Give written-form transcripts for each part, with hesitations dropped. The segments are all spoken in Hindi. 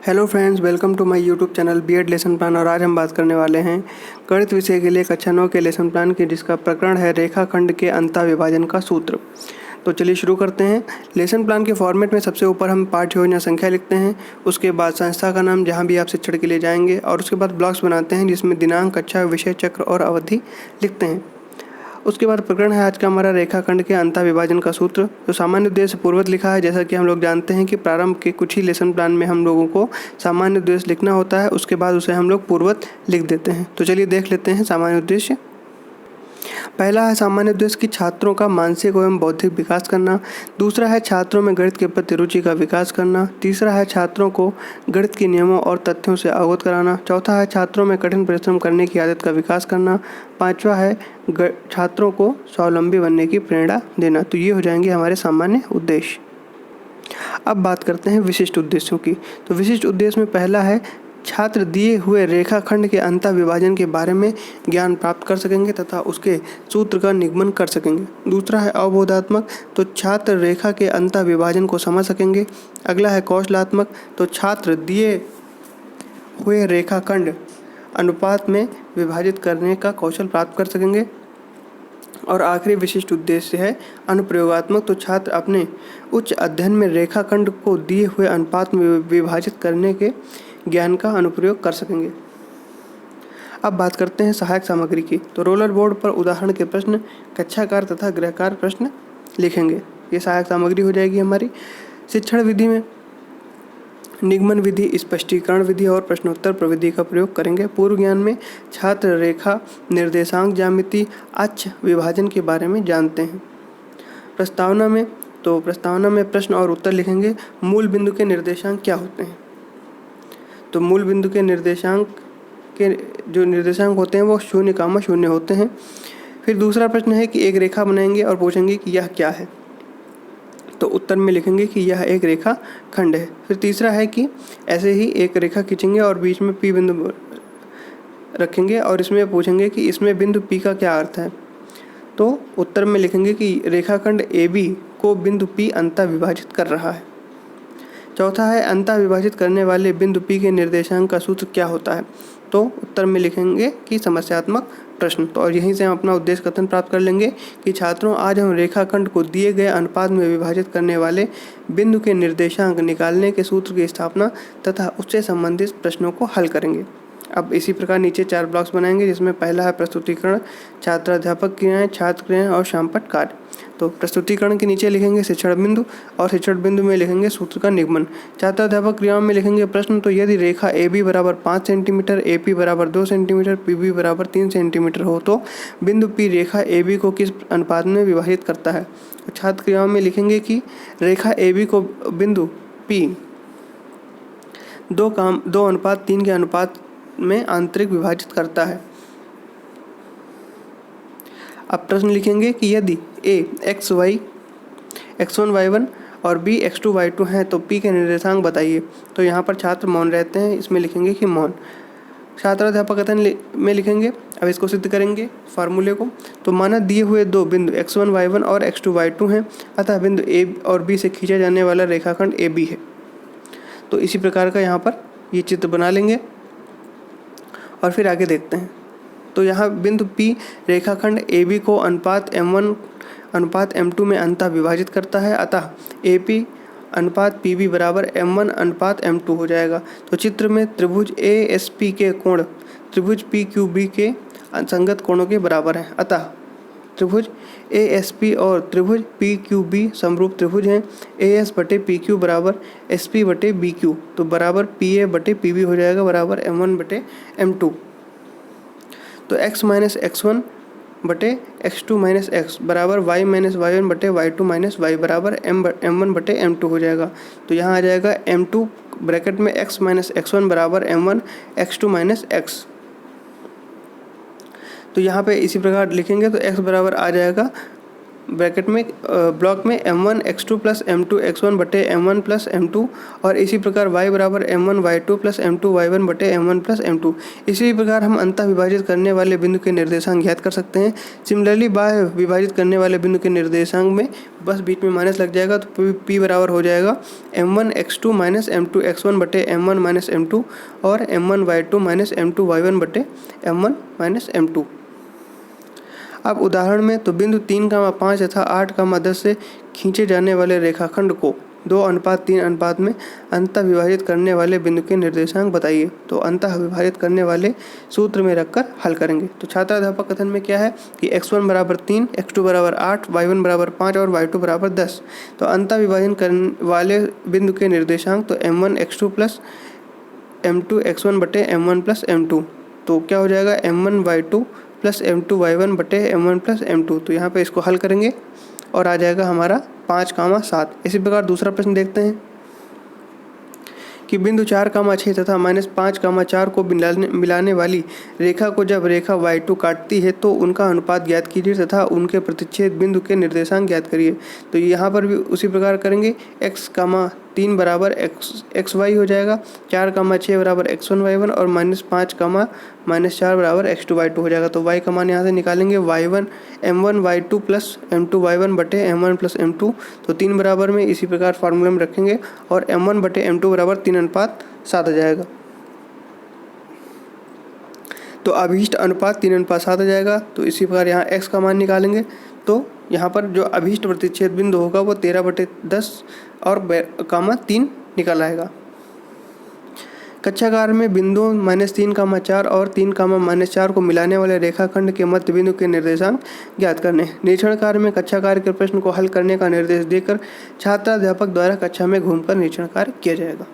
Hello friends, welcome to my YouTube channel BEd lesson plan. और आज हम बात करने वाले हैं गणित विषय के लिए कक्षा 9 के लेसन प्लान की, जिसका प्रकरण है रेखाखंड के अंतःविभाजन का सूत्र। तो चलिए शुरू करते हैं। लेसन प्लान के फॉर्मेट में सबसे ऊपर हम पाठ्य योजना संख्या लिखते हैं, उसके बाद संस्था का नाम जहां भी आप शिक्षण के लिए जाएंगे, और उसके बाद ब्लॉक्स बनाते हैं जिसमें दिनांक, कक्षा, विषय, चक्र और अवधि लिखते हैं। उसके बाद प्रकरण है आज का हमारा रेखाखंड के अंतःविभाजन का सूत्र, जो सामान्य उद्देश्य पूर्वत लिखा है। जैसा कि हम लोग जानते हैं कि प्रारंभ के कुछ ही लेसन प्लान में हम लोगों को सामान्य उद्देश्य लिखना होता है, उसके बाद उसे हम लोग पूर्वत लिख देते हैं। तो चलिए देख लेते हैं सामान्य उद्देश्य। पहला है सामान्य उद्देश्य कि छात्रों का मानसिक एवं बौद्धिक विकास करना। दूसरा है छात्रों में गणित के प्रति रुचि का विकास करना। तीसरा है छात्रों को गणित के नियमों और तथ्यों से अवगत कराना। चौथा है छात्रों में कठिन परिश्रम करने की आदत का विकास करना। पांचवा है छात्रों को स्वावलंबी बनने की प्रेरणा देना। तो ये हो जाएंगे हमारे सामान्य उद्देश्य। अब बात करते हैं विशिष्ट उद्देश्यों की। तो विशिष्ट उद्देश्य में पहला है छात्र दिए हुए रेखाखंड के अंतःविभाजन के बारे में ज्ञान प्राप्त कर सकेंगे तथा उसके सूत्र का निगमन कर सकेंगे। दूसरा है अवबोधात्मक, तो छात्र रेखा के अंतःविभाजन को समझ सकेंगे। अगला है कौशलात्मक, तो छात्र दिए हुए रेखाखंड अनुपात में विभाजित करने का कौशल प्राप्त कर सकेंगे। और आखिरी विशिष्ट उद्देश्य है अनुप्रयोगात्मक, तो छात्र अपने उच्च अध्ययन में रेखाखंड को दिए हुए अनुपात में विभाजित करने के ज्ञान का अनुप्रयोग कर सकेंगे। अब बात करते हैं सहायक सामग्री की। तो रोलर बोर्ड पर उदाहरण के प्रश्न, कक्षाकार तथा गृहकार प्रश्न लिखेंगे। ये सहायक सामग्री हो जाएगी हमारी। शिक्षण विधि में निगमन विधि, स्पष्टीकरण विधि और प्रश्नोत्तर प्रविधि का प्रयोग करेंगे। पूर्व ज्ञान में छात्र रेखा, निर्देशांक ज्यामिति, अक्ष विभाजन के बारे में जानते हैं। प्रस्तावना में प्रश्न और उत्तर लिखेंगे। मूल बिंदु के निर्देशांक क्या होते हैं? तो मूल बिंदु के जो निर्देशांक होते हैं वो 0,0 होते हैं। फिर दूसरा प्रश्न है कि एक रेखा बनाएंगे और पूछेंगे कि यह क्या है। तो उत्तर में लिखेंगे कि यह एक रेखा खंड है। फिर तीसरा है कि ऐसे ही एक रेखा खींचेंगे और बीच में P बिंदु रखेंगे और इसमें पूछेंगे कि इसमें बिंदु P का क्या अर्थ है। तो उत्तर में लिखेंगे कि रेखाखंड AB को बिंदु P अंतः विभाजित कर रहा है। चौथा है अंतः विभाजित करने वाले बिंदु P के निर्देशांक का सूत्र क्या होता है। तो उत्तर में लिखेंगे कि समस्यात्मक प्रश्न। तो और यहीं से हम अपना उद्देश्य कथन प्राप्त कर लेंगे कि छात्रों, आज हम रेखाखंड को दिए गए अनुपात में विभाजित करने वाले बिंदु के निर्देशांक निकालने के सूत्र की स्थापना तथा उससे संबंधित प्रश्नों को हल करेंगे। अब इसी प्रकार नीचे 4 ब्लॉक्स बनाएंगे, जिसमें पहला है प्रस्तुतिकरण, छात्राध्यापक क्रियाएं, छात्र क्रियाएं और शामपट कार्य। तो प्रस्तुतिकरण के नीचे लिखेंगे शिक्षण बिंदु और शिक्षण बिंदु में लिखेंगे सूत्र का निगमन। छात्राध्यापक क्रियाओं में लिखेंगे प्रश्न, तो यदि रेखा AB बराबर 5 सेंटीमीटर, AP बराबर 2 सेंटीमीटर, PB बराबर 3 सेंटीमीटर हो तो बिंदु P रेखा AB को किस अनुपात में विभाजित करता है। छात्र क्रियाओं में लिखेंगे कि रेखा AB को बिंदु P 2:3 के अनुपात में आंतरिक विभाजित करता है। अब प्रश्न लिखेंगे कि यदि A x1 y1 और B x2 y2 हैं तो P के निर्देशांक बताइए। तो यहाँ पर छात्र मौन रहते हैं, इसमें लिखेंगे कि मौन। छात्राध्यापक कथन में लिखेंगे, अब इसको सिद्ध करेंगे फार्मूले को। तो माना दिए हुए दो बिंदु x1 y1 और x2 y2 हैं, अतः बिंदु A और B से खींचा जाने वाला रेखाखंड AB है। तो इसी प्रकार का यहाँ पर ये चित्र बना लेंगे और फिर आगे देखते हैं। तो यहाँ बिंदु P रेखाखंड AB को अनुपात M1 अनुपात M2 में अंतः विभाजित करता है, अतः AP अनुपात PB बराबर M1 अनुपात M2 हो जाएगा। तो चित्र में त्रिभुज ASP के कोण त्रिभुज PQB के संगत कोणों के बराबर हैं, अतः त्रिभुज ASP और त्रिभुज PQB समरूप त्रिभुज हैं। AS बटे PQ बराबर SP बटे BQ, तो बराबर PA बटे PB हो जाएगा, बराबर M1 बटे M2। तो x माइनस x1 बटे x2 माइनस x बराबर y माइनस y1 बटे y2 माइनस y बराबर M1 बटे M2 हो जाएगा। तो यहाँ आ जाएगा M2 ब्रैकेट में x माइनस x1 बराबर M1 x2 माइनस x। तो यहाँ पे इसी प्रकार लिखेंगे तो x बराबर आ जाएगा ब्रैकेट में ब्लॉक में m1 x2 plus m2 x1 बटे m1 प्लस m2 और इसी प्रकार y बराबर m1 y2 plus m2 y1 बटे m1 प्लस m2। इसी प्रकार हम अंतः विभाजित करने वाले बिंदु के निर्देशांक ज्ञात कर सकते हैं। सिमिलरली बाह्य विभाजित करने वाले बिंदु के निर्देशांक में बस बीच में माइनस लग जाएगा तो p बराबर हो जाएगा m1 x2 minus m2 x1 बटे m1 माइनस m2 और m1 y2 minus m2 y1 बटे m1 माइनस m2। अब उदाहरण में तो बिंदु 3,5 तथा 8,10 से खींचे जाने वाले रेखाखंड को 2:3 में अंतः विभाजित करने वाले बिंदु के निर्देशांक बताइए। तो अंतः विभाजित करने वाले सूत्र में रखकर हल करेंगे। तो छात्राध्यापक कथन में क्या है कि x1 बराबर 3, x2 बराबर 8, y1 बराबर 5 और y2 बराबर 10। तो अंतः विभाजन करने वाले बिंदु के निर्देशांक तो m1 x2 plus m2 x1 बटे m1 प्लस m2। तो क्या हो जाएगा m1 y2 plus m2 y1 बटे m1 प्लस m2। तो यहाँ पे इसको हल करेंगे और आ जाएगा हमारा 5,7। इसी प्रकार दूसरा प्रश्न देखते हैं कि बिंदु 4,6 तथा -5,4 को मिलाने वाली रेखा को जब रेखा y2 काटती है तो उनका अनुपात ज्ञात कीजिए तथा उनके प्रतिच्छेद बिंदु के निर्देशांक ज्ञात करिए। तो यहाँ पर भी उसी प्रकार करेंगे। x,3 बराबर xy हो जाएगा, 4,6 बराबर x1 y1 और -4 बराबर x2 y2 हो जाएगा। तो y का मान यहाँ से निकालेंगे y1 m1 y2 plus m2 y1 बटे m1 प्लस m2। तो 3 बराबर में इसी प्रकार फार्मूले में रखेंगे और m1 बटे m2 बराबर 3:7 आ जाएगा। तो अभीष्ट अनुपात 3:7 आ जाएगा। तो इसी प्रकार यहाँ x का मान निकालेंगे तो यहाँ पर जो अभीष्ट प्रतिच्छेद बिंदु होगा वो 13/10 और 3 निकल आएगा। कक्षाकार में बिंदुओं -3,4 और 3,-4 को मिलाने वाले रेखाखंड के मध्य बिंदु के निर्देशांक ज्ञात करने। निरीक्षण कार्य में कक्षाकार के प्रश्न को हल करने का निर्देश देकर छात्राध्यापक द्वारा कक्षा में घूमकर निरीक्षण कार्य किया जाएगा।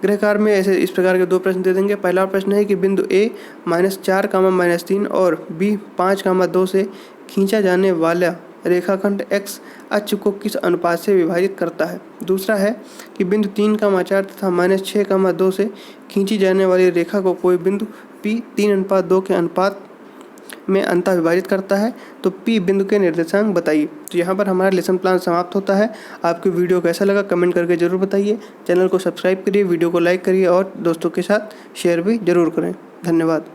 गृह कार्य में ऐसे इस प्रकार के 2 प्रश्न दे देंगे। पहला प्रश्न है कि बिंदु A -4, और B 5,2 से खींचा जाने वाला रेखाखंड x अक्ष को किस अनुपात से विभाजित करता है। दूसरा है कि बिंदु 3,4 तथा -6,2 से खींची जाने वाली रेखा को कोई बिंदु P 3:2 के अनुपात में अंतः विभाजित करता है। तो P बिंदु के निर्देशांक बताइए। तो यहाँ पर हमारा लेसन प्लान समाप्त होता है। आपको वीडियो कैसा लगा कमेंट करके ज़रूर बताइए। चैनल को सब्सक्राइब करिए, वीडियो को लाइक करिए और दोस्तों के साथ शेयर भी ज़रूर करें। धन्यवाद।